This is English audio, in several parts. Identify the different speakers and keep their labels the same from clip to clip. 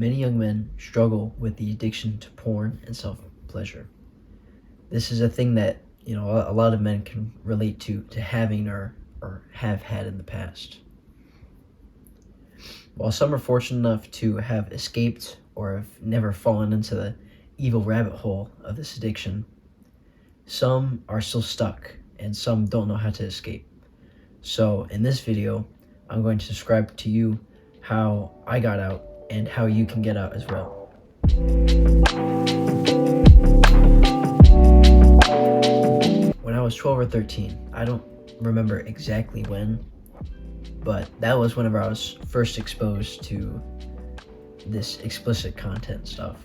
Speaker 1: Many young men struggle with the addiction to porn and self-pleasure. This is a thing that, a lot of men can relate to having or have had in the past. While some are fortunate enough to have escaped or have never fallen into the evil rabbit hole of this addiction, some are still stuck and some don't know how to escape. So in this video, I'm going to describe to you how I got out and how you can get out as well. When I was 12 or 13, I don't remember exactly when, but that was whenever I was first exposed to this explicit content stuff.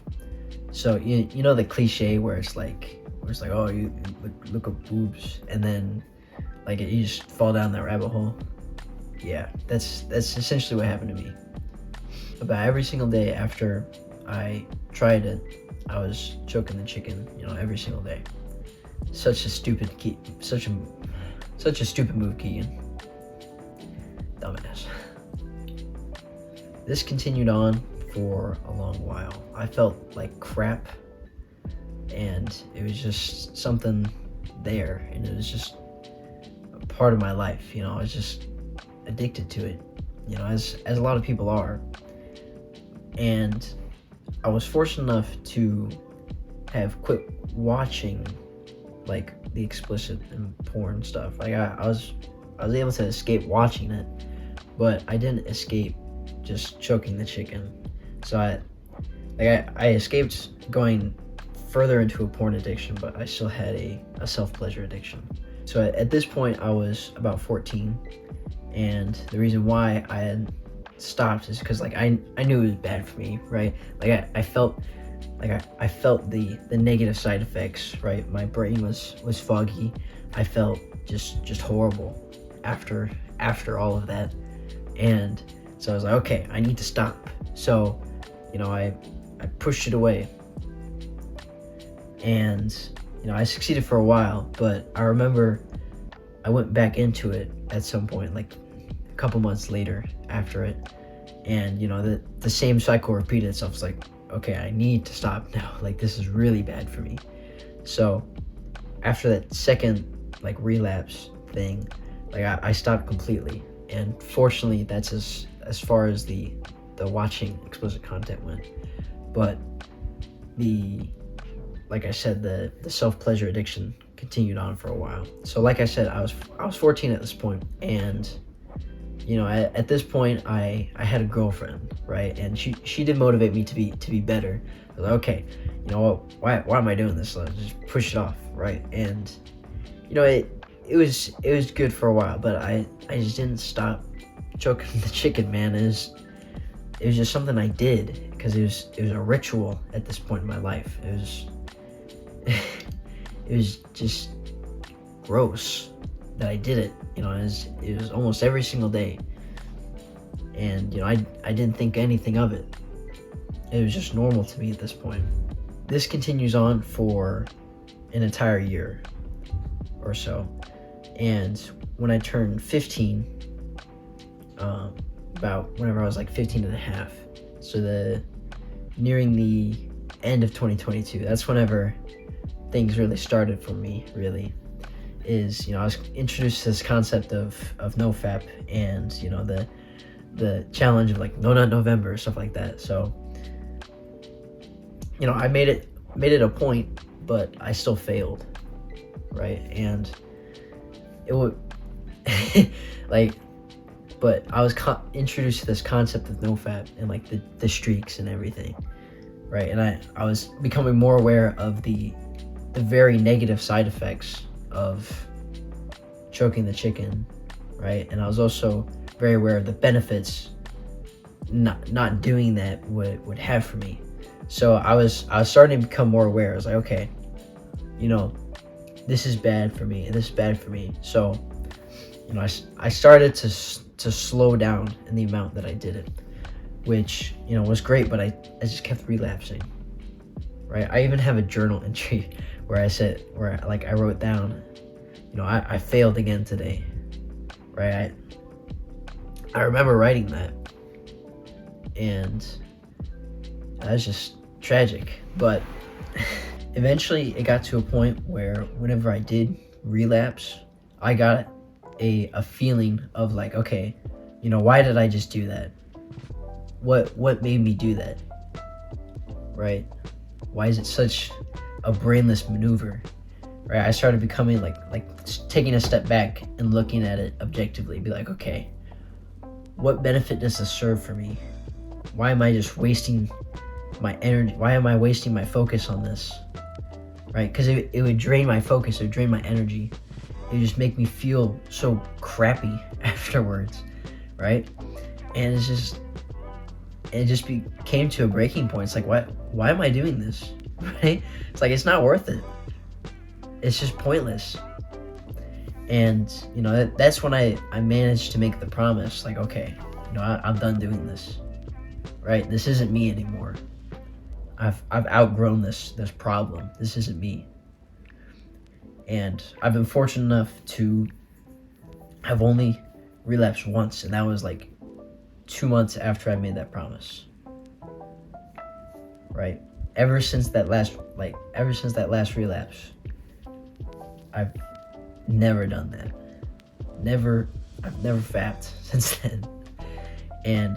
Speaker 1: So you know the cliche where it's like, oh, you look at boobs, and then like you just fall down that rabbit hole. Yeah, that's essentially what happened to me. About every single day after I tried it, I was choking the chicken, every single day. Such a stupid move, Keegan. Dumbass. This continued on for a long while. I felt like crap, and it was just something there, and it was just a part of my life. I was just addicted to it, as a lot of people are. And I was fortunate enough to have quit watching like the explicit and porn stuff. Like I was able to escape watching it, but I didn't escape just choking the chicken. So I escaped going further into a porn addiction, but I still had a self-pleasure addiction. So at this point I was about 14, and the reason why I had stopped is because I knew it was bad for me, right? I felt the negative side effects, right? My brain was foggy. I felt just horrible after all of that, and so I was like, okay, I need to stop. So I pushed it away, and I succeeded for a while, but I remember I went back into it at some point, like a couple months later after it, and the same cycle repeated itself. It's like, okay, I need to stop now. Like, this is really bad for me. So after that second relapse thing, I stopped completely, and fortunately that's as far as the watching explicit content went. But like I said, the self-pleasure addiction continued on for a while. So like I said, I was 14 at this point, and at this point I had a girlfriend, right? And she did motivate me to be better. I was like, okay, why am I doing this? Let's just push it off, right? And it was good for a while, but I just didn't stop choking the chicken, man. It was just something I did because it was a ritual at this point in my life. It was just gross that I did it. It was almost every single day, and I didn't think anything of it. It was just normal to me at this point. This continues on for an entire year or so, and when I turned 15, about whenever I was like 15 and a half, so nearing the end of 2022, that's whenever things really started for me, really. I was introduced to this concept of NoFap, and the challenge of No Nut November, stuff like that. So I made it a point, but I still failed, right? And it would but I was introduced to this concept of NoFap and the streaks and everything, right? And I was becoming more aware of the very negative side effects of choking the chicken, right? And I was also very aware of the benefits not doing that would have for me. So I was starting to become more aware. I was like, okay, this is bad for me, and this is bad for me. So I started to slow down in the amount that I did it, which was great, but I just kept relapsing, right? I even have a journal entry where I wrote down, I failed again today, right? I remember writing that, and That was just tragic. But eventually it got to a point where whenever I did relapse, I got a feeling of like, okay, why did I just do that? What made me do that? Right? Why is it such a brainless maneuver? Right? I started becoming like taking a step back and looking at it objectively, be like, okay, what benefit does this serve for me? Why am I just wasting my energy? Why am I wasting my focus on this? Right? Because it would drain my focus, it would drain my energy. It would just make me feel so crappy afterwards, right? And it just came to a breaking point. It's like, why am I doing this? Right? It's like, it's not worth it. It's just pointless. And that's when I managed to make the promise, like, okay, I'm done doing this, right? This isn't me anymore. I've outgrown this problem. This isn't me. And I've been fortunate enough to have only relapsed once, and that was like 2 months after I made that promise. Right? Ever since that last relapse, I've never done that. I've never fapped since then. And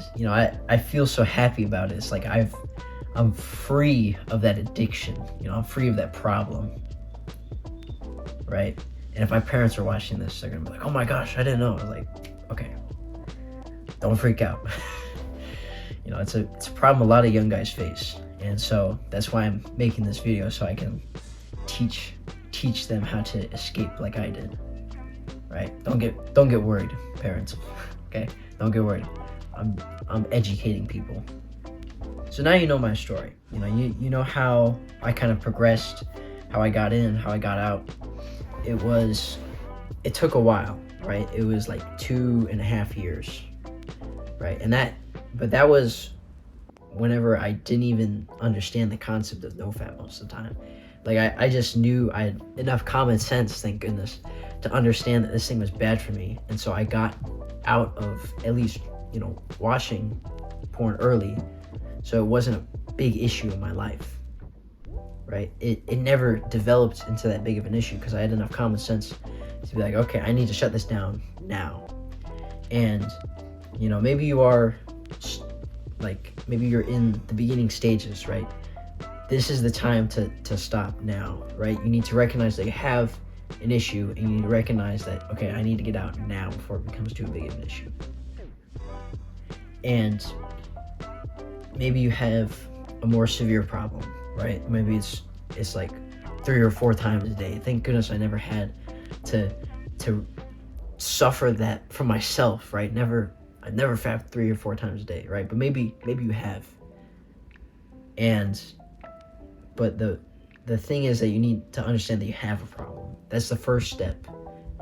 Speaker 1: I feel so happy about it. It's like I'm free of that addiction. I'm free of that problem. Right? And if my parents are watching this, they're gonna be like, oh my gosh, I didn't know. I was like, okay, don't freak out. It's a problem a lot of young guys face. And so that's why I'm making this video, so I can teach them how to escape like I did. Right? Don't get worried, parents. Okay? Don't get worried. I'm educating people. So now you know my story. You know how I kind of progressed, how I got in, how I got out. It took a while, right? It was like 2.5 years, right? But that was whenever I didn't even understand the concept of NoFap most of the time. Like I just knew I had enough common sense, thank goodness, to understand that this thing was bad for me. And so I got out of at least, watching porn early. So it wasn't a big issue in my life, right? It never developed into that big of an issue because I had enough common sense to be like, okay, I need to shut this down now. And, maybe you are maybe you're in the beginning stages, right? This is the time to stop now, right? You need to recognize that you have an issue, and you need to recognize that, okay, I need to get out now before it becomes too big of an issue. And maybe you have a more severe problem, right? Maybe it's like 3 or 4 times a day. Thank goodness I never had to suffer that for myself, right? I never fapped 3 or 4 times a day, right? But maybe you have. But the thing is that you need to understand that you have a problem. That's the first step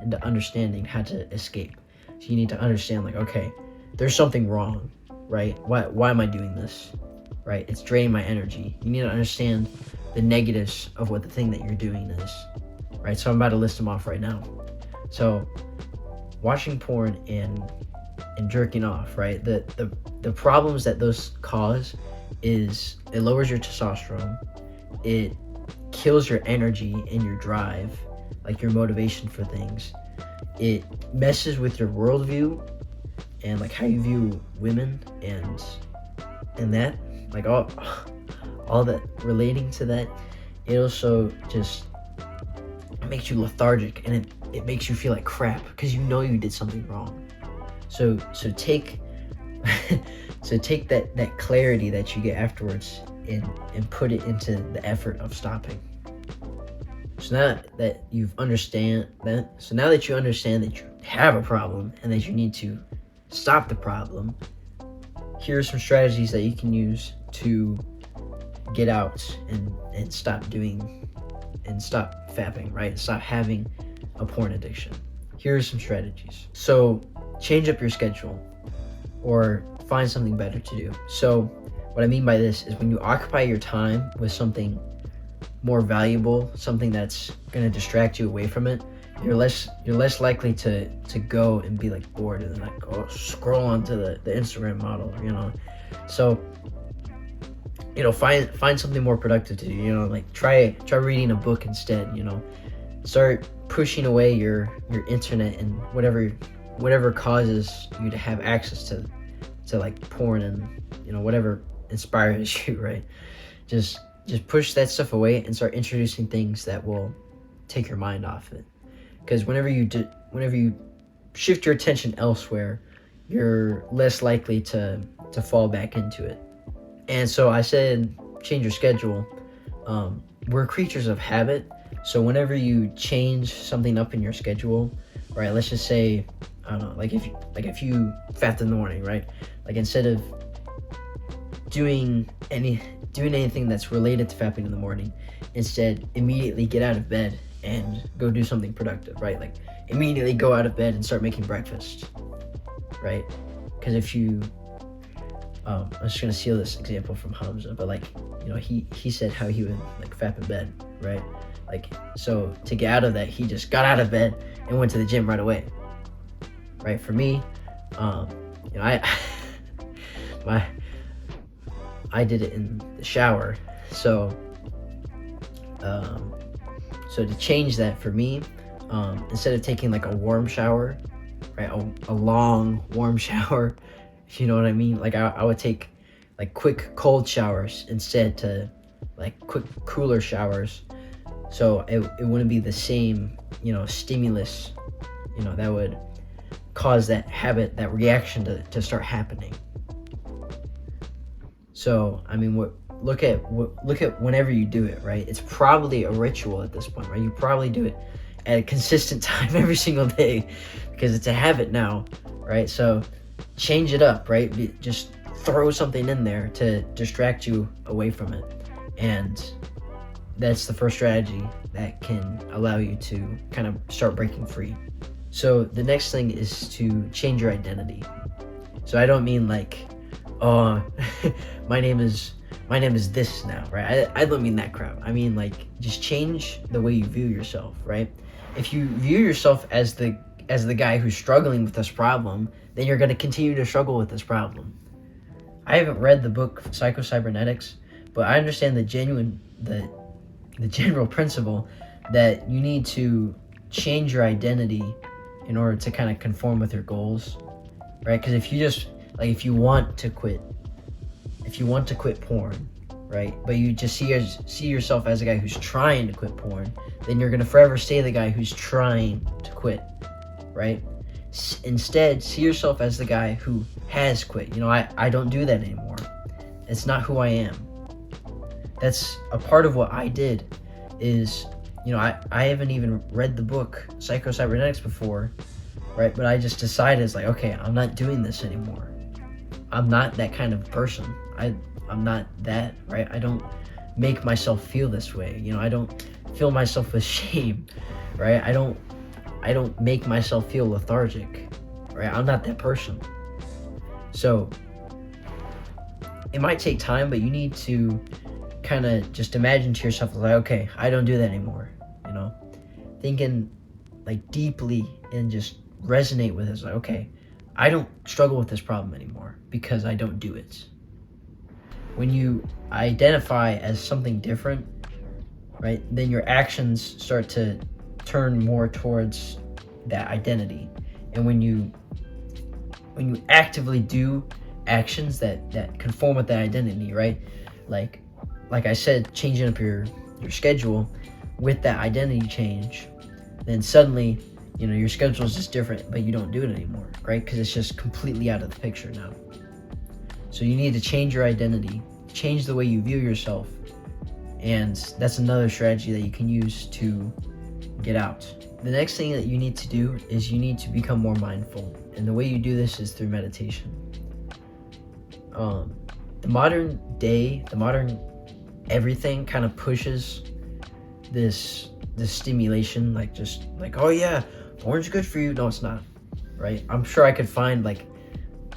Speaker 1: into understanding how to escape. So you need to understand, like, okay, there's something wrong, right? Why am I doing this, right? It's draining my energy. You need to understand the negatives of what the thing that you're doing is, right? So I'm about to list them off right now. So watching porn and jerking off, right? The problems that those cause is it lowers your testosterone, it kills your energy and your drive, like your motivation for things. It messes with your worldview and like how you view women and that, like all that relating to that. It also just makes you lethargic, and it makes you feel like crap because you did something wrong. So take that clarity that you get afterwards and put it into the effort of stopping. So now that you understand that you have a problem and that you need to stop the problem, here are some strategies that you can use to get out and stop fapping, right? Stop having a porn addiction. Here are some strategies. So change up your schedule or find something better to do. So what I mean by this is when you occupy your time with something more valuable, something that's going to distract you away from it, you're less likely to go and be like bored and then like go scroll onto the Instagram model, So find something more productive to do. Like try reading a book instead. Start pushing away your internet and whatever causes you to have access to like porn and whatever inspires you, right? Just push that stuff away and start introducing things that will take your mind off it. Because whenever you shift your attention elsewhere, you're less likely to fall back into it. And so I said, change your schedule. We're creatures of habit. So whenever you change something up in your schedule, right? Let's just say, I don't know, like if you fast in the morning, right? Like instead of doing anything that's related to fapping in the morning, instead immediately get out of bed and go do something productive, right? Like immediately go out of bed and start making breakfast, right? Because if you I'm just gonna steal this example from Hamza, but like he said how he would like fap in bed, right? Like, so to get out of that, he just got out of bed and went to the gym right away, right? For me, I did it in the shower. So to change that for me, instead of taking like a warm shower, right, a long warm shower, if you know what I mean, like I would take like quick cold showers instead to like quick cooler showers, so it wouldn't be the same stimulus that would cause that habit, that reaction to start happening. So I mean, look at whenever you do it, right? It's probably a ritual at this point, right? You probably do it at a consistent time every single day because it's a habit now, right? So change it up, right? Just throw something in there to distract you away from it. And that's the first strategy that can allow you to kind of start breaking free. So the next thing is to change your identity. So I don't mean like, oh, my name is this now, right? I don't mean that crap. I mean like just change the way you view yourself, right? If you view yourself as the guy who's struggling with this problem, then you're going to continue to struggle with this problem. I haven't read the book Psycho-Cybernetics, but I understand the general principle that you need to change your identity in order to kind of conform with your goals, right? Because if you want to quit porn, right, but you just see yourself as a guy who's trying to quit porn, then you're going to forever stay the guy who's trying to quit, right? Instead, see yourself as the guy who has quit. I don't do that anymore. It's not who I am. That's a part of what I did is, I haven't even read the book Psycho-Cybernetics before, right? But I just decided, it's like, okay, I'm not doing this anymore. I'm not that kind of person. I'm not that, right? I don't make myself feel this way. I don't fill myself with shame, right? I don't make myself feel lethargic, right? I'm not that person. So it might take time, but you need to kind of just imagine to yourself like, okay, I don't do that anymore. Thinking like deeply and just resonate with it. It's like, okay, I don't struggle with this problem anymore because I don't do it. When you identify as something different, right, then your actions start to turn more towards that identity. And when you actively do actions that conform with that identity, right, like I said, changing up your schedule with that identity change, then suddenly your schedule is just different, but you don't do it anymore, right? Because it's just completely out of the picture now. So you need to change your identity, change the way you view yourself, and that's another strategy that you can use to get out. The next thing that you need to do is you need to become more mindful, and the way you do this is through meditation. The modern everything kind of pushes this stimulation, like oh yeah, porn's good for you. No, it's not, right? I'm sure I could find like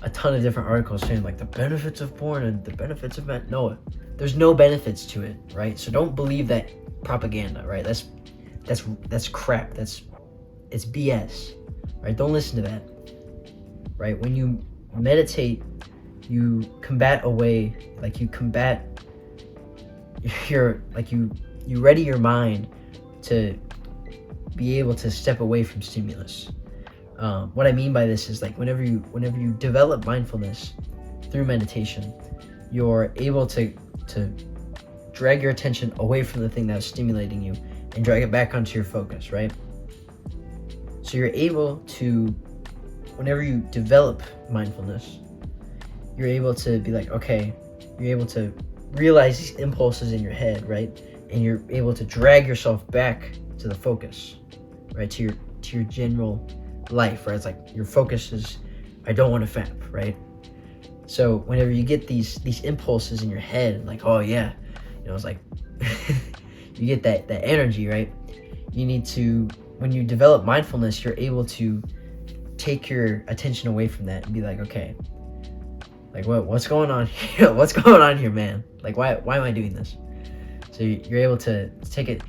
Speaker 1: a ton of different articles saying like the benefits of porn and the benefits of men. No, there's no benefits to it, right? So don't believe that propaganda, right? That's crap. It's BS, right? Don't listen to that, right? When you meditate, you combat you ready your mind to be able to step away from stimulus. What I mean by this is like whenever you develop mindfulness through meditation, you're able to drag your attention away from the thing that's stimulating you and drag it back onto your focus, right? So you're able to, whenever you develop mindfulness, you're able to be like, okay, you're able to realize these impulses in your head, right? And you're able to drag yourself back to the focus, right? To your general life, right? It's like your focus is, I don't want to fap, right? So whenever you get these impulses in your head, like, oh yeah, it's like you get that energy, right? You need to, when you develop mindfulness, you're able to take your attention away from that and be like, okay, like what's going on here? What's going on here, man? Like why am I doing this? So you're able to take it,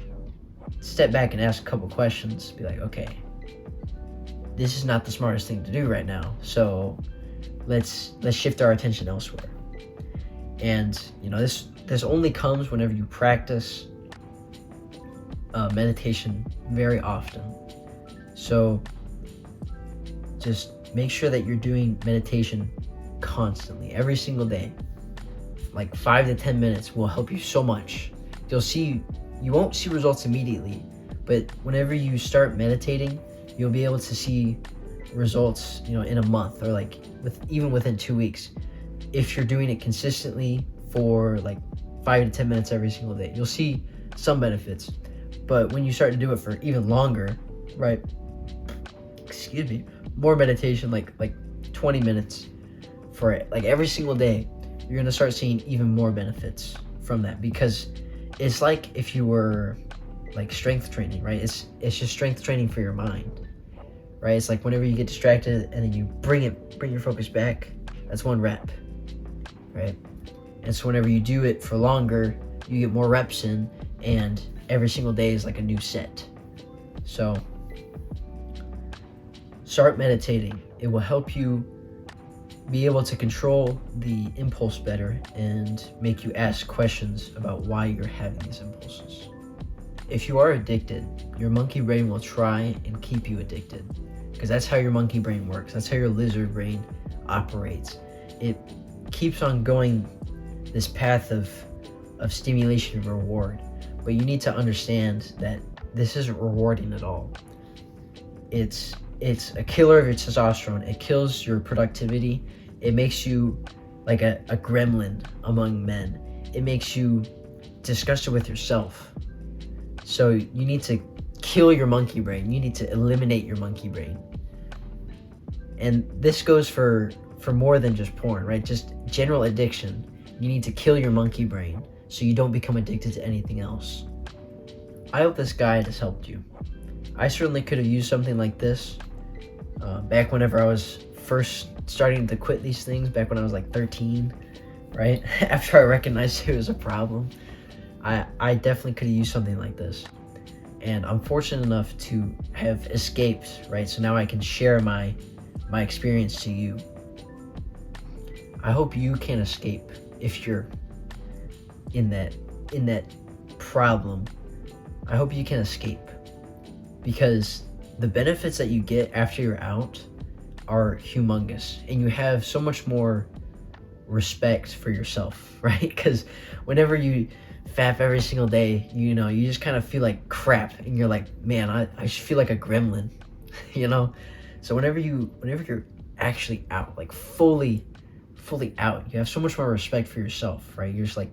Speaker 1: step back and ask a couple questions, be like, okay, this is not the smartest thing to do right now, so let's shift our attention elsewhere. And this only comes whenever you practice meditation very often. So just make sure that you're doing meditation constantly, every single day. Like 5 to 10 minutes will help you so much. You won't see results immediately, but whenever you start meditating, you'll be able to see results, in a month, or like even within 2 weeks. If you're doing it consistently for like 5 to 10 minutes every single day, you'll see some benefits. But when you start to do it for even longer, right? Excuse me, more meditation, like 20 minutes for it, like every single day, you're gonna start seeing even more benefits from that, because it's like if you were like strength training, right? It's just strength training for your mind, right? It's like whenever you get distracted and then you bring your focus back, that's 1 rep, right? And so whenever you do it for longer, you get more reps in, and every single day is like a new set. So start meditating. It will help you be able to control the impulse better and make you ask questions about why you're having these impulses. If you are addicted, your monkey brain will try and keep you addicted, because that's how your monkey brain works. That's how your lizard brain operates. It keeps on going this path of stimulation and reward, but you need to understand that this isn't rewarding at all. It's a killer of your testosterone. It kills your productivity. It makes you like a gremlin among men. It makes you disgusted with yourself. So you need to kill your monkey brain. You need to eliminate your monkey brain. And this goes for more than just porn, right? Just general addiction. You need to kill your monkey brain so you don't become addicted to anything else. I hope this guide has helped you. I certainly could have used something like this back whenever I was first starting to quit these things, back when I was like 13, right? After I recognized it was a problem. I definitely could have used something like this. And I'm fortunate enough to have escaped, right? So now I can share my experience to you. I hope you can escape if you're in that problem. I hope you can escape, because the benefits that you get after you're out are humongous, and you have so much more respect for yourself, right? Because whenever you fap every single day, you just kind of feel like crap, and you're like, man, I just feel like a gremlin, So whenever you're actually out, like fully out, you have so much more respect for yourself, right? You're just like,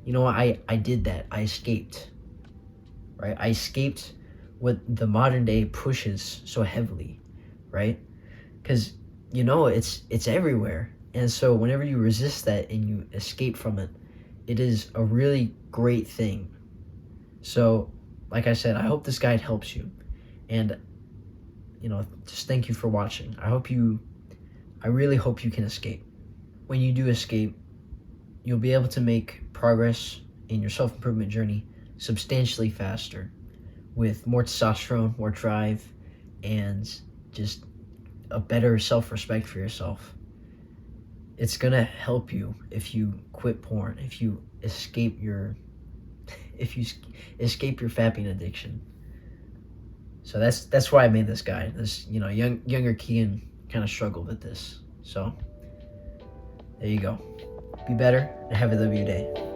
Speaker 1: I did that. I escaped, right? I escaped what the modern day pushes so heavily, right? Because it's everywhere. And so whenever you resist that and you escape from it, it is a really great thing. So like I said, I hope this guide helps you, and just thank you for watching. I really hope you can escape. When you do escape, you'll be able to make progress in your self-improvement journey substantially faster, with more testosterone, more drive, and just a better self-respect for yourself. It's gonna help you if you quit porn, if you escape your escape your fapping addiction. So that's why I made this guide. This, younger Kean kind of struggled with this. So there you go. Be better and have a W day.